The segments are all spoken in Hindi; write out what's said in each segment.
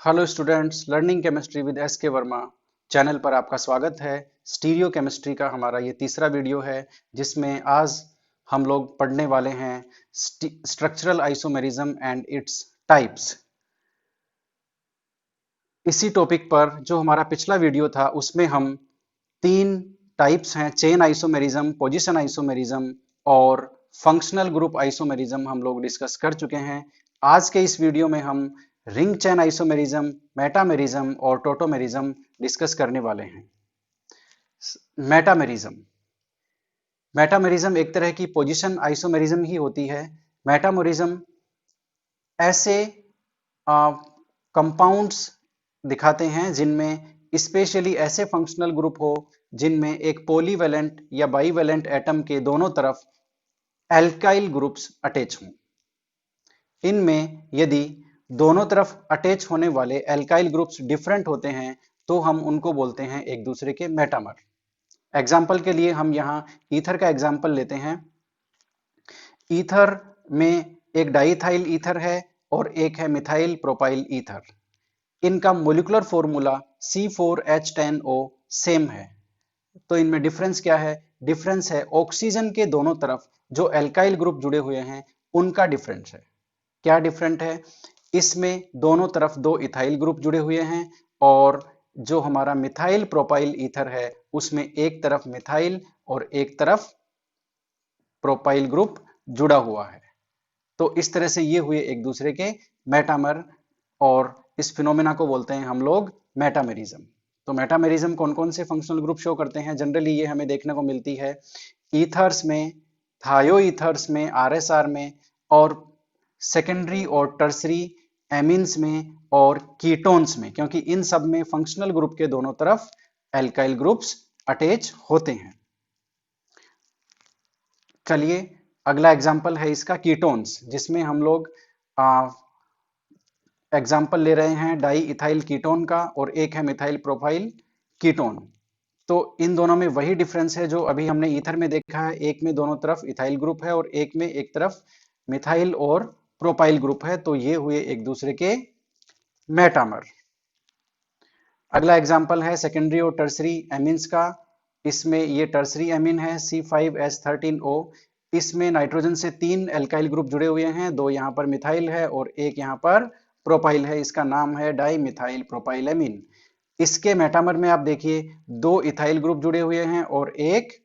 Hello students, learning chemistry with S के वर्मा चैनल पर आपका स्वागत है। स्टीरियो केमिस्ट्री का हमारा ये तीसरा वीडियो है जिसमें आज हम लोग पढ़ने वाले हैं structural isomerism and its types. इसी टॉपिक पर जो हमारा पिछला वीडियो था उसमें हम तीन टाइप्स हैं, चेन आइसोमेरिज्म, पोजीशन आइसोमेरिज्म और फंक्शनल ग्रुप आइसोमेरिज्म हम लोग डिस्कस कर चुके हैं। आज के इस वीडियो में हम रिंग चेन आइसोमेरिज्म, मेटामेरिज्म और टोटोमेरिज्म डिस्कस करने वाले हैं। मेटामेरिज्म मेटामेरिज्म एक तरह की पोजीशन आइसोमेरिज्म ही होती है। मेटामेरिज्म ऐसे कंपाउंड्स दिखाते हैं जिनमें स्पेशली ऐसे फंक्शनल ग्रुप हो जिनमें एक पॉलीवैलेंट या बाईवैलेंट एटम के दोनों तरफ एल्काइल ग्रुप्स अटैच हों। इनमें यदि दोनों तरफ अटैच होने वाले एल्काइल ग्रुप्स डिफरेंट होते हैं तो हम उनको बोलते हैं एक दूसरे के मेटामर। एग्जाम्पल के लिए हम यहाँ ईथर का एग्जाम्पल लेते हैं। ईथर में एक डाइथाइल ईथर है और एक है मिथाइल प्रोपाइल ईथर। इनका मोलिकुलर फॉर्मूला C4H10O सेम है। तो इनमें डिफरेंस क्या है? डिफरेंस है ऑक्सीजन के दोनों तरफ जो एल्काइल ग्रुप जुड़े हुए हैं उनका डिफरेंस है। क्या डिफरेंट है? इसमें दोनों तरफ दो इथाइल ग्रुप जुड़े हुए हैं और जो हमारा मिथाइल प्रोपाइल ईथर है उसमें एक तरफ मिथाइल और एक तरफ प्रोपाइल ग्रुप जुड़ा हुआ है। तो इस तरह से ये हुए एक दूसरे के मेटामर और इस फिनोमेना को बोलते हैं हम लोग मेटामेरिज्म। तो मेटामेरिज्म कौन कौन से फंक्शनल ग्रुप शो करते हैं? जनरली ये हमें देखने को मिलती है ईथर्स में, थायो ईथर्स में, आरएसआर में और सेकेंडरी और टर्सरी एमीन्स में और कीटोन्स में, क्योंकि इन सब में फंक्शनल ग्रुप के दोनों तरफ एल्काइल ग्रुप्स अटैच होते हैं। चलिए अगला एग्जाम्पल है इसका कीटोन्स, जिसमें हम लोग एग्जाम्पल ले रहे हैं डाई इथाइल कीटोन का और एक है मिथाइल प्रोपाइल कीटोन। तो इन दोनों में वही डिफरेंस है जो अभी हमने ईथर में देखा है। एक में दोनों तरफ इथाइल ग्रुप है और एक में एक तरफ मिथाइल और प्रोपाइल ग्रुप है। तो ये हुए एक दूसरे के मेटामर। अगला एग्जाम्पल है सेकेंडरी और टर्सरी एमीन्स का। इसमें ये टर्सरी एमीन है C5H13O। इसमें नाइट्रोजन से तीन एल्काइल ग्रुप जुड़े हुए हैं, दो यहाँ पर मिथाइल है और एक यहाँ पर प्रोपाइल है। इसका नाम है डाई मिथाइल प्रोपाइल एमीन। इसके मेटामर में आप देखिए दो इथाइल ग्रुप जुड़े हुए हैं और एक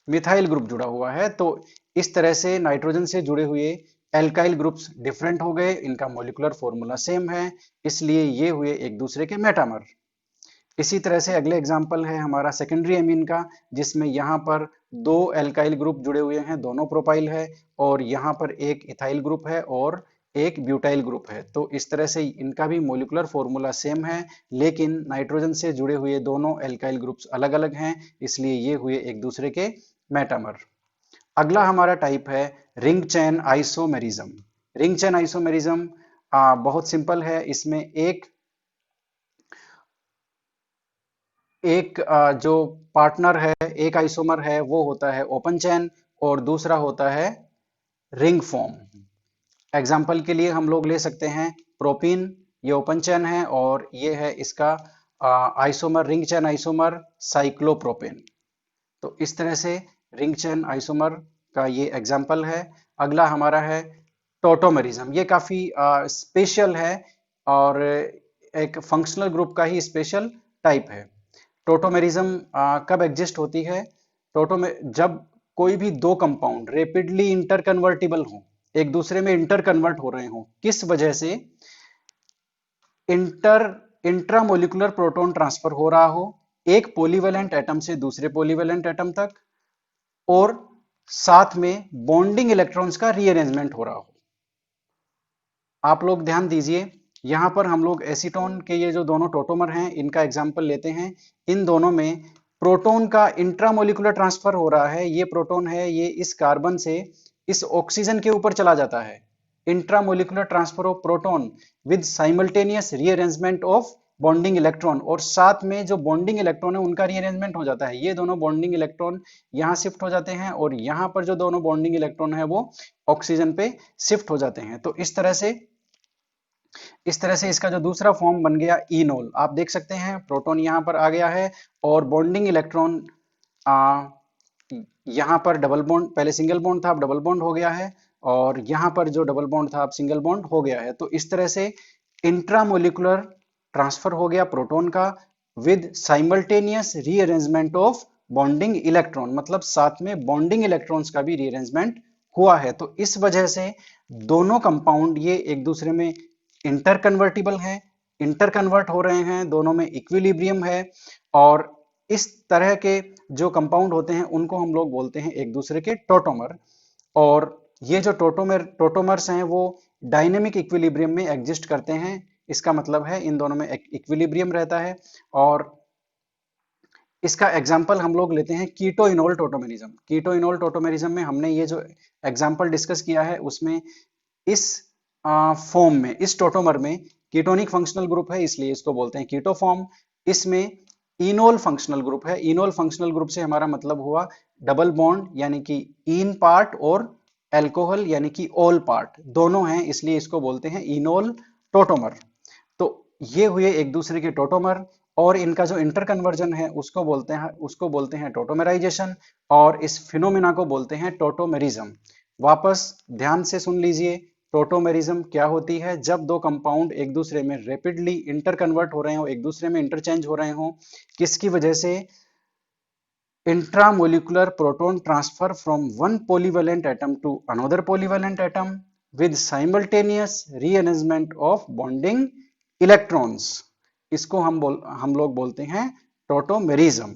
मिथाइल ग्रुप जुड़ा हुआ है। तो इस तरह से नाइट्रोजन से जुड़े हुए एल्काइल ग्रुप्स डिफरेंट हो गए, इनका मॉलिक्यूलर फॉर्मूला सेम है, इसलिए ये हुए एक दूसरे के मेटामर। इसी तरह से अगले एग्जाम्पल है हमारा सेकेंडरी एमीन का, जिसमें यहाँ पर दो एल्काइल ग्रुप जुड़े हुए हैं, दोनों प्रोपाइल है और यहाँ पर एक इथाइल ग्रुप है और एक ब्यूटाइल ग्रुप है। तो इस तरह से इनका भी मॉलिक्यूलर फॉर्मूला सेम है, लेकिन नाइट्रोजन से जुड़े हुए दोनों एल्काइल ग्रुप्स अलग अलग हैं, इसलिए ये हुए एक दूसरे के मेटामर। अगला हमारा टाइप है ring chain isomerism. Ring chain isomerism बहुत सिंपल है। इसमें एक जो पार्टनर है, एक आइसोमर है, वो होता है ओपन चेन और दूसरा होता है रिंग फॉर्म। एग्जाम्पल के लिए हम लोग ले सकते हैं प्रोपीन, ये ओपन चेन है और ये है इसका isomer, ring chain isomer cyclopropane. तो इस तरह से रिंग चेन आइसोमर का ये एग्जाम्पल है। अगला हमारा है टोटोमेरिज्म। ये काफी स्पेशल है और एक फंक्शनल ग्रुप का ही स्पेशल टाइप है। टोटोमेरिज्म कब एग्जिस्ट होती है? जब कोई भी दो कंपाउंड रेपिडली इंटर कन्वर्टिबल हो, एक दूसरे में इंटर कन्वर्ट हो रहे हो। किस वजह से? इंट्रामोलिकुलर प्रोटॉन ट्रांसफर हो रहा हो एक पॉलीवैलेंट एटम से दूसरे पॉलीवैलेंट एटम तक, और साथ में बॉन्डिंग इलेक्ट्रॉन्स का रीअरेंजमेंट हो रहा हो। आप लोग ध्यान दीजिए, यहां पर हम लोग एसीटोन के ये जो दोनों टोटोमर हैं इनका एग्जांपल लेते हैं। इन दोनों में प्रोटॉन का इंट्रामोलिकुलर ट्रांसफर हो रहा है। ये प्रोटॉन है, ये इस कार्बन से इस ऑक्सीजन के ऊपर चला जाता है। Intramolecular transfer of proton with simultaneous rearrangement of bonding electron, और साथ में जो बॉन्डिंग इलेक्ट्रॉन है उनका रीअरेंजमेंट हो जाता है। ये दोनों बॉन्डिंग इलेक्ट्रॉन यहाँ शिफ्ट हो जाते हैं और यहाँ पर जो दोनों बॉन्डिंग इलेक्ट्रॉन है वो ऑक्सीजन पे शिफ्ट हो जाते हैं। तो इस तरह से इस तरह से इसका जो दूसरा फॉर्म बन गया इनोल, आप देख सकते हैं प्रोटॉन यहाँ पर आ गया है और बॉन्डिंग इलेक्ट्रॉन यहाँ पर डबल बॉन्ड, पहले सिंगल बॉन्ड था अब डबल बॉन्ड हो गया है, और यहाँ पर जो डबल बॉन्ड था अब सिंगल बॉन्ड हो गया है। तो इस तरह से इंट्रामोलिकुलर ट्रांसफर हो गया प्रोटॉन का with simultaneous rearrangement of bonding electron, मतलब साथ में बॉन्डिंग इलेक्ट्रॉन्स का भी रीअरेंजमेंट हुआ है। तो इस वजह से दोनों कंपाउंड ये एक दूसरे में इंटरकन्वर्टिबल है, इंटरकन्वर्ट हो रहे हैं, दोनों में इक्विलिब्रियम है, और इस तरह के जो कंपाउंड होते हैं उनको हम लोग बोलते हैं एक दूसरे के टोटोमर। और ये जो टोटोमर्स हैं वो डायनेमिक इक्विलिब्रियम में एग्जिस्ट करते हैं, इसका मतलब है इन दोनों में इक्विलिब्रियम रहता है। और इसका एग्जाम्पल हम लोग लेते हैं keto enol tautomerism. Keto enol tautomerism में हमने ये जो एग्जाम्पल डिस्कस किया है उसमें इस फॉर्म में, इस टोटोमर में कीटोनिक फंक्शनल ग्रुप है, इसलिए इसको बोलते हैं कीटो फॉर्म। इसमें इनोल फंक्शनल ग्रुप है। इनोल फंक्शनल ग्रुप से हमारा मतलब हुआ डबल बॉन्ड यानी कि इन पार्ट और एल्कोहल यानी कि ऑल पार्ट दोनों हैं, इसलिए इसको बोलते हैं इनोल टोटोमर। तो ये हुए एक दूसरे के टोटोमर, और इनका जो इंटर कन्वर्जन है उसको बोलते हैं टोटोमेराइजेशन, और इस फिनोमिना को बोलते हैं टोटोमेरिज्म। वापस ध्यान से सुन लीजिए, टोटोमेरिज्म क्या होती है? जब दो कंपाउंड एक दूसरे में रैपिडली इंटर कन्वर्ट हो रहे हो, एक दूसरे में इंटरचेंज हो रहे हो, किसकी वजह से? Intramolecular proton transfer from one polyvalent atom to another polyvalent atom with simultaneous rearrangement of bonding electrons, इसको हम लोग बोलते हैं टोटोमेरिज्म।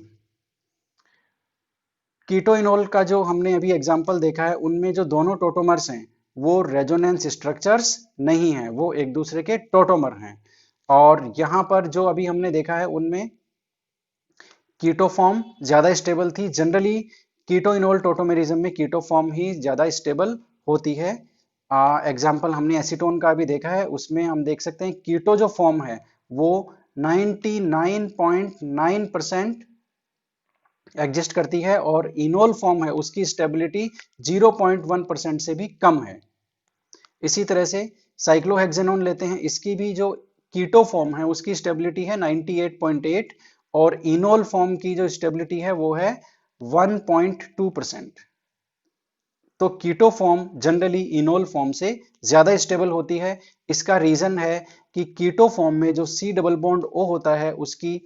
कीटोइनोल का जो हमने अभी एग्जाम्पल देखा है उनमें जो दोनों टोटोमर्स हैं वो रेजोनेंस स्ट्रक्चर्स नहीं है, वो एक दूसरे के टोटोमर हैं। और यहाँ पर जो अभी हमने देखा है उनमें कीटो फॉर्म ज्यादा स्टेबल थी। जनरली कीटोइनोल टोटोमेरिज्म में कीटो फॉर्म ही ज्यादा स्टेबल होती है। एग्जाम्पल हमने एसीटोन का भी देखा है, उसमें हम देख सकते हैं कीटो जो फॉर्म है वो 99.9% एग्जिस्ट करती है, और इनोल फॉर्म है उसकी स्टेबिलिटी 0.1% से भी कम है। इसी तरह से साइक्लोहेक्सेनोन लेते हैं, इसकी भी जो कीटो फॉर्म है उसकी स्टेबिलिटी है 98.8, और इनोल फॉर्म की जो स्टेबिलिटी है वो है 1.2%। तो keto form generally enol form से ज्यादा स्टेबल होती है। इसका रीजन है कि कीटो फॉर्म में जो सी डबल बॉन्ड ओ होता है उसकी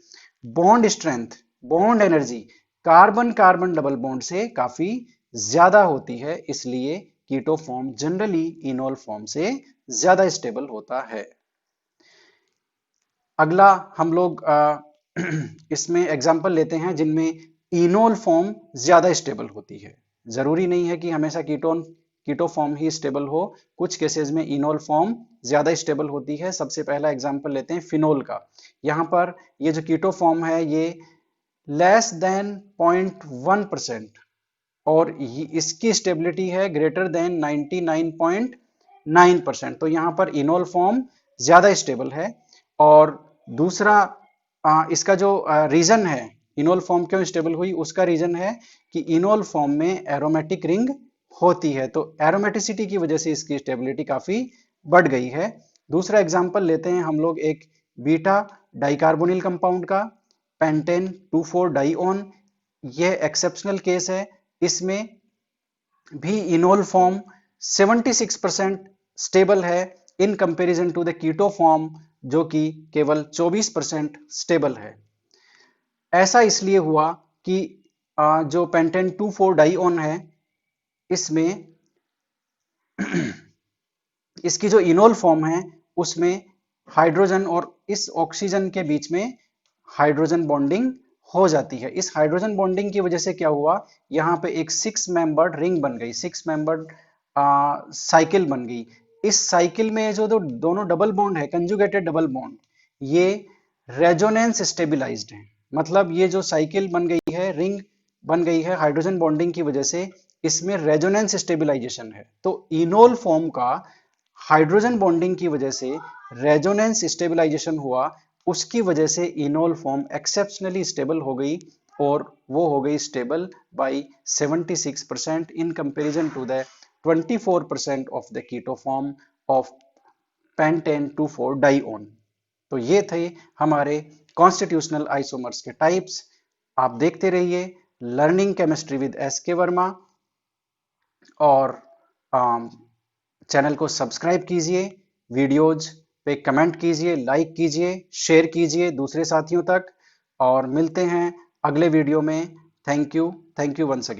bond strength, bond energy carbon carbon double bond से काफी ज्यादा होती है, इसलिए keto form generally enol form से ज्यादा स्टेबल होता है। अगला हम लोग इसमें एग्जाम्पल लेते हैं जिनमें इनोल फॉर्म ज्यादा स्टेबल होती है। जरूरी नहीं है कि हमेशा कीटो फॉर्म ही स्टेबल हो, कुछ केसेस में इनोल फॉर्म ज्यादा स्टेबल होती है। सबसे पहला एग्जाम्पल लेते हैं फिनोल का। यहाँ पर ये जो कीटो फॉर्म है ये लेस देन 0.1%, और इसकी स्टेबिलिटी है ग्रेटर देन 99.9%। तो यहाँ पर इनोल फॉर्म ज्यादा स्टेबल है। और दूसरा इसका जो रीजन है इनोल फॉर्म क्यों स्टेबल हुई, उसका रीजन है कि इनोल फॉर्म में एरोमेटिक रिंग होती है, तो एरोमेटिसिटी की वजह से इसकी स्टेबिलिटी काफी बढ़ गई है। दूसरा एग्जांपल लेते हैं हम लोग एक बीटा डाइकार्बोनिल कंपाउंड का, पेंटेन 2,4 डाइऑन। यह एक्सेप्शनल केस है, इसमें भी इनोल फॉर्म 76% स्टेबल है in comparison to the keto form जो कि केवल 24% स्टेबल है। ऐसा इसलिए हुआ कि जो पेंटेन 2,4 डाइऑन है इसमें इसकी जो इनोल फॉर्म है उसमें हाइड्रोजन और इस ऑक्सीजन के बीच में हाइड्रोजन बॉन्डिंग हो जाती है। इस हाइड्रोजन बॉन्डिंग की वजह से क्या हुआ, यहाँ पे एक 6 मेंबर्ड रिंग बन गई, 6 मेंबर्ड साइकिल बन गई। इस साइकिल में जो दोनों डबल बॉन्ड है, कंजुगेटेड डबल बॉन्ड, ये रेजोनेंस स्टेबिलाईज्ड है। मतलब ये जो साइकिल बन गई है, रिंग बन गई है हाइड्रोजन बॉन्डिंग की वजह से, इसमें रेजोनेंस स्टेबिलाईजेशन है। तो इनोल फॉर्म का हाइड्रोजन बॉन्डिंग की वजह से रेजोनेंस स्टेबिलाईजेशन हुआ, उसकी वजह से इनोल फॉर्म एक्सेप्शनली स्टेबल हो गई, और वो हो गई stable by 76% in comparison to the 24% of the keto form of pentane 2,4 dione. तो ये थे हमारे कॉन्स्टिट्यूशनल आइसोमर्स के टाइप्स। आप देखते रहिए learning chemistry with SK. Verma और चैनल को सब्सक्राइब कीजिए, वीडियोज पे कमेंट कीजिए, लाइक कीजिए, शेयर कीजिए दूसरे साथियों तक और मिलते हैं अगले वीडियो में। Thank you once again.